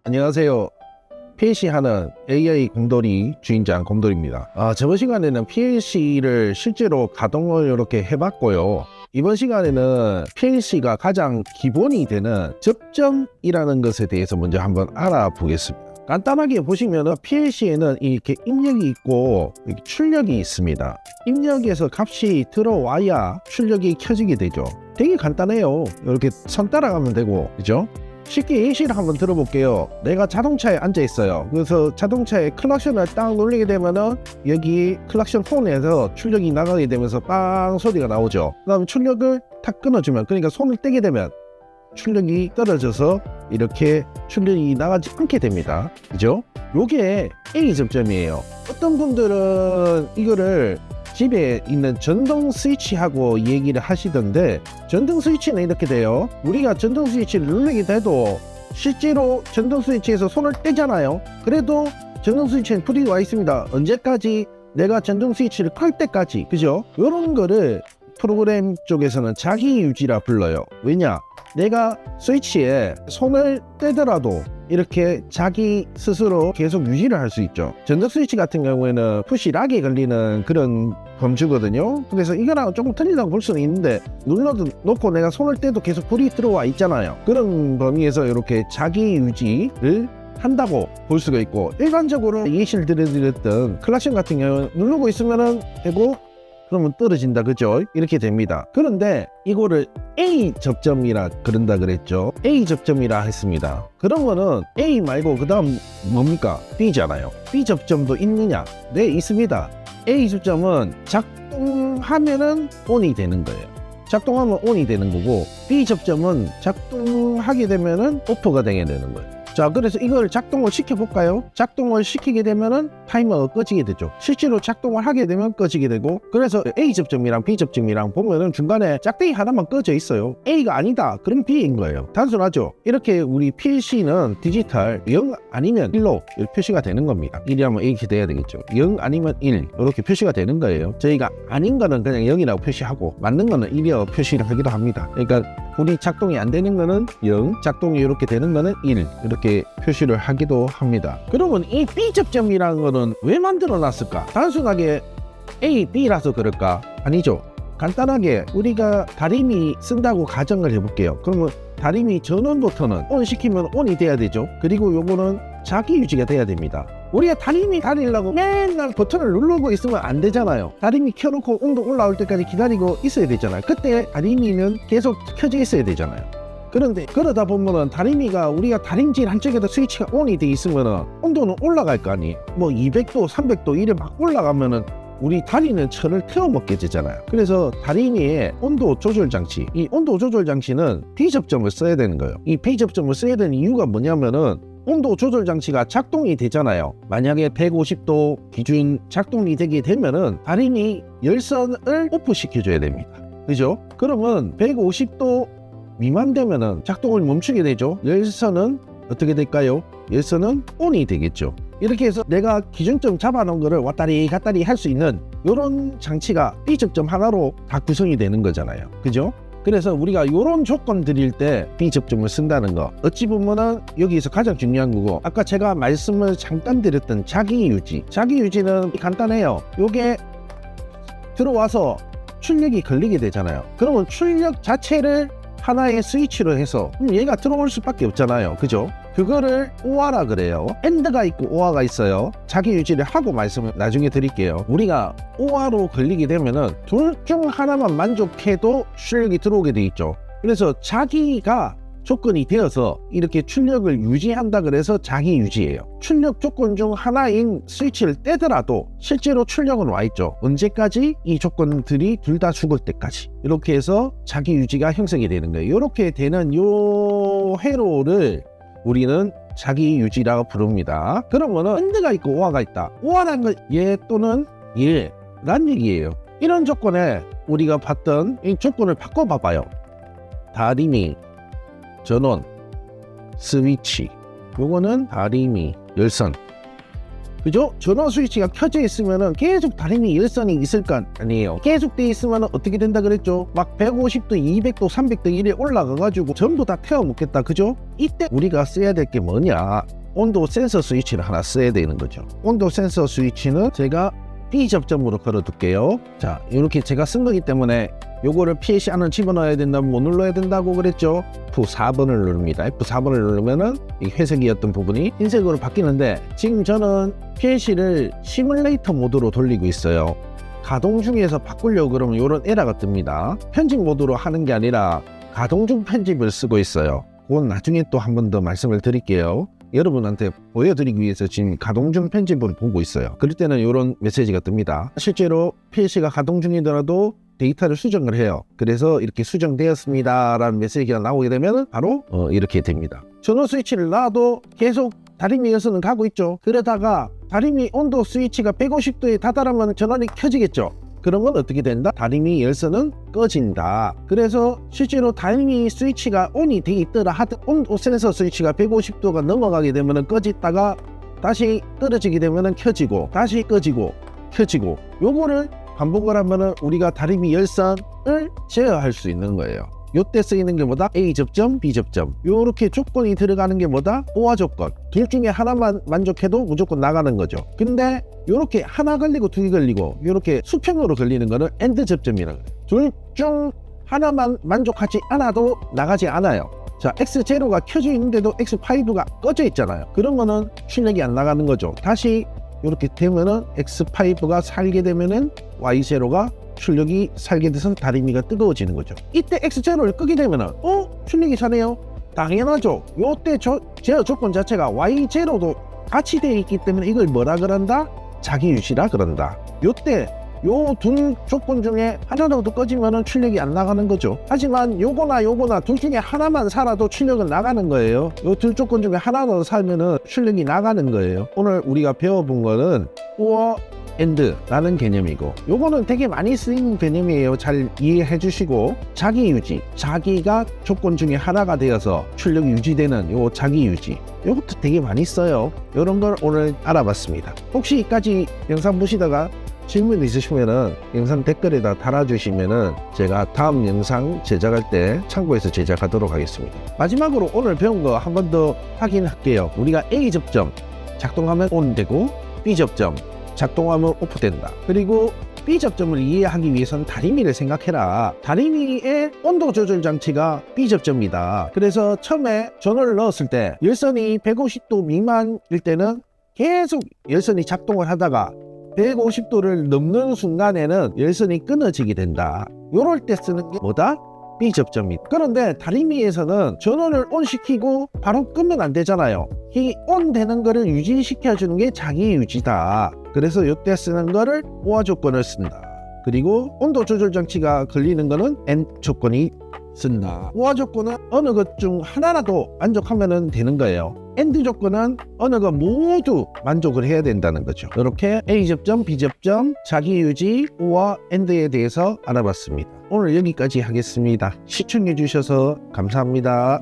안녕하세요. PLC 하는 AI 곰돌이 주인장 곰돌이입니다. 저번 시간에는 PLC를 실제로 가동을 이렇게 해봤고요. 이번 시간에는 PLC가 가장 기본이 되는 접점이라는 것에 대해서 먼저 한번 알아보겠습니다. 간단하게 보시면 PLC에는 이렇게 입력이 있고 이렇게 출력이 있습니다. 입력에서 값이 들어와야 출력이 켜지게 되죠. 되게 간단해요. 이렇게 선 따라가면 되고, 그죠? 쉽게 예시를 한번 들어볼게요. 내가 자동차에 앉아 있어요. 그래서 자동차에 클락션을 딱 누르게 되면은 여기 클락션 폰에서 출력이 나가게 되면서 빵 소리가 나오죠. 그 다음에 출력을 탁 끊어주면, 그러니까 손을 떼게 되면 출력이 떨어져서 이렇게 출력이 나가지 않게 됩니다. 그죠? 요게 A 접점이에요. 어떤 분들은 이거를 집에 있는 전동 스위치하고 얘기를 하시던데, 전동 스위치는 이렇게 돼요. 우리가 전동 스위치를 누르게 돼도 실제로 전동 스위치에서 손을 떼잖아요. 그래도 전동 스위치는 불이 와 있습니다. 언제까지? 내가 전동 스위치를 끌 때까지. 그죠? 이런 거를 프로그램 쪽에서는 자기 유지라 불러요. 왜냐? 내가 스위치에 손을 떼더라도 이렇게 자기 스스로 계속 유지를 할 수 있죠. 전동 스위치 같은 경우에는 푸시 락에 걸리는 그런 범주거든요. 그래서 이거랑 조금 틀리다고 볼 수는 있는데, 눌러도 놓고 내가 손을 떼도 계속 불이 들어와 있잖아요. 그런 범위에서 이렇게 자기 유지를 한다고 볼 수가 있고, 일반적으로 예시를 들어드렸던 클락션 같은 경우는 누르고 있으면은 되고 그러면 떨어진다, 그죠? 이렇게 됩니다. 그런데 이거를 A 접점이라 그런다 그랬죠. A 접점이라 했습니다. 그러면은 A 말고 그 다음 뭡니까? B잖아요. B 접점도 있느냐? 네, 있습니다. A 접점은 작동하면은 ON이 되는 거예요. 작동하면 ON이 되는 거고, B 접점은 작동하게 되면은 OFF가 되게 되는 거예요. 자, 그래서 이걸 작동을 시켜볼까요? 작동을 시키게 되면은 타이머가 꺼지게 되죠. 실제로 작동을 하게 되면 꺼지게 되고, 그래서 A 접점이랑 B 접점이랑 보면은 중간에 짝대기 하나만 꺼져 있어요. A가 아니다, 그럼 B인 거예요. 단순하죠? 이렇게 우리 PLC는 디지털 0 아니면 1로 표시가 되는 겁니다. 1이라면 이렇게 돼야 되겠죠. 0 아니면 1 이렇게 표시가 되는 거예요. 저희가 아닌 거는 그냥 0이라고 표시하고 맞는 거는 1이라고 표시를 하기도 합니다. 그러니까 불이 작동이 안 되는 거는 0, 작동이 이렇게 되는 거는 1, 이렇게 표시를 하기도 합니다. 그러면 이 B 접점이라는 거는 왜 만들어 놨을까? 단순하게 A, B라서 그럴까? 아니죠. 간단하게 우리가 다리미 쓴다고 가정을 해볼게요. 그러면 다리미 전원 버튼은 ON 시키면 ON이 돼야 되죠. 그리고 요거는 자기 유지가 돼야 됩니다. 우리가 다리미 다리려고 맨날 버튼을 누르고 있으면 안 되잖아요. 다리미 켜놓고 온도 올라올 때까지 기다리고 있어야 되잖아요. 그때 다리미는 계속 켜져 있어야 되잖아요. 그런데 그러다 보면은 다리미가, 우리가 다림질 한쪽에다 스위치가 ON이 돼 있으면은 온도는 올라갈 거 아니에요. 뭐 200도 300도 이래 막 올라가면은 우리 다리는 철을 태워먹게 되잖아요. 그래서 다리미의 온도 조절 장치, 이 온도 조절 장치는 B 접점을 써야 되는 거예요. 이 B 접점을 써야 되는 이유가 뭐냐면은, 온도 조절 장치가 작동이 되잖아요. 만약에 150도 기준 작동이 되게 되면은 다리미 열선을 오프 시켜줘야 됩니다. 그죠? 그러면 150도 미만 되면은 작동을 멈추게 되죠. 열선은 어떻게 될까요? 열선은 ON이 되겠죠. 이렇게 해서 내가 기준점 잡아놓은 거를 왔다리 갔다리 할 수 있는 이런 장치가 B 접점 하나로 다 구성이 되는 거잖아요. 그죠? 그래서 우리가 이런 조건 드릴 때 B 접점을 쓴다는 거, 어찌 보면은 여기서 가장 중요한 거고, 아까 제가 말씀을 잠깐 드렸던 자기 유지, 자기 유지는 간단해요. 요게 들어와서 출력이 걸리게 되잖아요. 그러면 출력 자체를 하나의 스위치로 해서 얘가 들어올 수밖에 없잖아요. 그죠? 그거를 OR라 그래요. AND가 있고 OR가 있어요. 자기 유지를 하고 말씀을 나중에 드릴게요. 우리가 OR로 걸리게 되면은 둘 중 하나만 만족해도 출력이 들어오게 돼 있죠. 그래서 자기가 조건이 되어서 이렇게 출력을 유지한다 그래서 자기 유지예요. 출력 조건 중 하나인 스위치를 떼더라도 실제로 출력은 와 있죠. 언제까지? 이 조건들이 둘 다 죽을 때까지. 이렇게 해서 자기 유지가 형성이 되는 거예요. 이렇게 되는 요 회로를 우리는 자기 유지라고 부릅니다. 그러면은 AND가 있고 OR가 있다. OR라는 건 얘 또는 얘란 얘기예요. 이런 조건에 우리가 봤던 이 조건을 바꿔봐봐요. 다리미, 전원, 스위치, 요거는 다리미, 열선. 그죠? 전원 스위치가 켜져 있으면은 계속 다리미 열선이 있을 거 아니에요. 계속 돼 있으면은 어떻게 된다 그랬죠? 막 150도, 200도, 300도 이래 올라가가지고 전부 다 태워 먹겠다. 그죠? 이때 우리가 써야 될 게 뭐냐? 온도 센서 스위치를 하나 써야 되는 거죠. 온도 센서 스위치는 제가 B 접점으로 걸어둘게요. 자, 이렇게 제가 쓴 거기 때문에 요거를 PC 안을 집어넣어야 된다면 뭐 눌러야 된다고 그랬죠? F4번을 누릅니다. F4번을 누르면은 이 회색이었던 부분이 흰색으로 바뀌는데, 지금 저는 PLC를 시뮬레이터 모드로 돌리고 있어요. 가동 중에서 바꾸려고 그러면 이런 에러가 뜹니다. 편집 모드로 하는 게 아니라 가동 중 편집을 쓰고 있어요. 그건 나중에 또 한 번 더 말씀을 드릴게요. 여러분한테 보여드리기 위해서 지금 가동 중 편집을 보고 있어요. 그럴 때는 이런 메시지가 뜹니다. 실제로 PLC가 가동 중이더라도 데이터를 수정을 해요. 그래서 이렇게 수정되었습니다 라는 메시지가 나오게 되면 바로 이렇게 됩니다. 전원 스위치를 놔도 계속 다리미 열선은 가고 있죠. 그러다가 다리미 온도 스위치가 150도에 다다르면 전원이 켜지겠죠. 그런 건 어떻게 된다? 다리미 열선은 꺼진다. 그래서 실제로 다리미 스위치가 온이 돼 있더라 하든 온도 센서 스위치가 150도가 넘어가게 되면 꺼졌다가 다시 떨어지게 되면 켜지고 다시 꺼지고 켜지고, 요거를 반복을 하면 우리가 다리미 열선을 제어할 수 있는 거예요. 요때 쓰이는 게 뭐다? A 접점, B 접점. 요렇게 조건이 들어가는 게 뭐다? 보아 조건. 둘 중에 하나만 만족해도 무조건 나가는 거죠. 근데 요렇게 하나 걸리고 두 개 걸리고 요렇게 수평으로 걸리는 거는 AND 접점이라고 해요. 둘 중 하나만 만족하지 않아도 나가지 않아요. 자, X0가 켜져 있는데도 X5가 꺼져 있잖아요. 그런 거는 출력이 안 나가는 거죠. 다시 이렇게 되면은 X5가 살게 되면은 Y0가 출력이 살게 돼서 다리미가 뜨거워지는 거죠. 이때 X0를 끄게 되면은 출력이 사네요. 당연하죠. 요때 제어 조건 자체가 Y0도 같이 되어 있기 때문에 이걸 뭐라 그런다? 자기 유지라 그런다. 요때 요 둘 조건 중에 하나라도 꺼지면은 출력이 안 나가는 거죠. 하지만 요거나 둘 중에 하나만 살아도 출력은 나가는 거예요. 요 둘 조건 중에 하나라도 살면은 출력이 나가는 거예요. 오늘 우리가 배워본 거는 or AND라는 개념이고, 요거는 되게 많이 쓰이는 개념이에요. 잘 이해해 주시고, 자기 유지, 자기가 조건 중에 하나가 되어서 출력이 유지되는 요 자기 유지, 요것도 되게 많이 써요. 요런 걸 오늘 알아봤습니다. 혹시 여기까지 영상 보시다가 질문 있으시면은 영상 댓글에다 달아주시면은 제가 다음 영상 제작할 때 참고해서 제작하도록 하겠습니다. 마지막으로 오늘 배운 거 한 번 더 확인할게요. 우리가 A 접점 작동하면 ON 되고 B 접점 작동하면 오프 된다. 그리고 B 접점을 이해하기 위해서는 다리미를 생각해라. 다리미의 온도 조절 장치가 B 접점이다. 그래서 처음에 전원을 넣었을 때 열선이 150도 미만일 때는 계속 열선이 작동을 하다가 150도를 넘는 순간에는 열선이 끊어지게 된다. 요럴 때 쓰는 게 뭐다? B 접점이다. 그런데 다리미에서는 전원을 ON 시키고 바로 끄면 안 되잖아요. 이 ON 되는 거를 유지시켜주는 게 자기 유지다. 그래서 이때 쓰는 거를 보아 조건을 쓴다. 그리고 온도 조절 장치가 걸리는 거는 AND 조건이 쓴다. 보아 조건은 어느 것 중 하나라도 만족하면 되는 거예요. AND 조건은 어느 것 모두 만족을 해야 된다는 거죠. 이렇게 A 접점, B 접점, 자기 유지, OR, AND에 대해서 알아봤습니다. 오늘 여기까지 하겠습니다. 시청해 주셔서 감사합니다.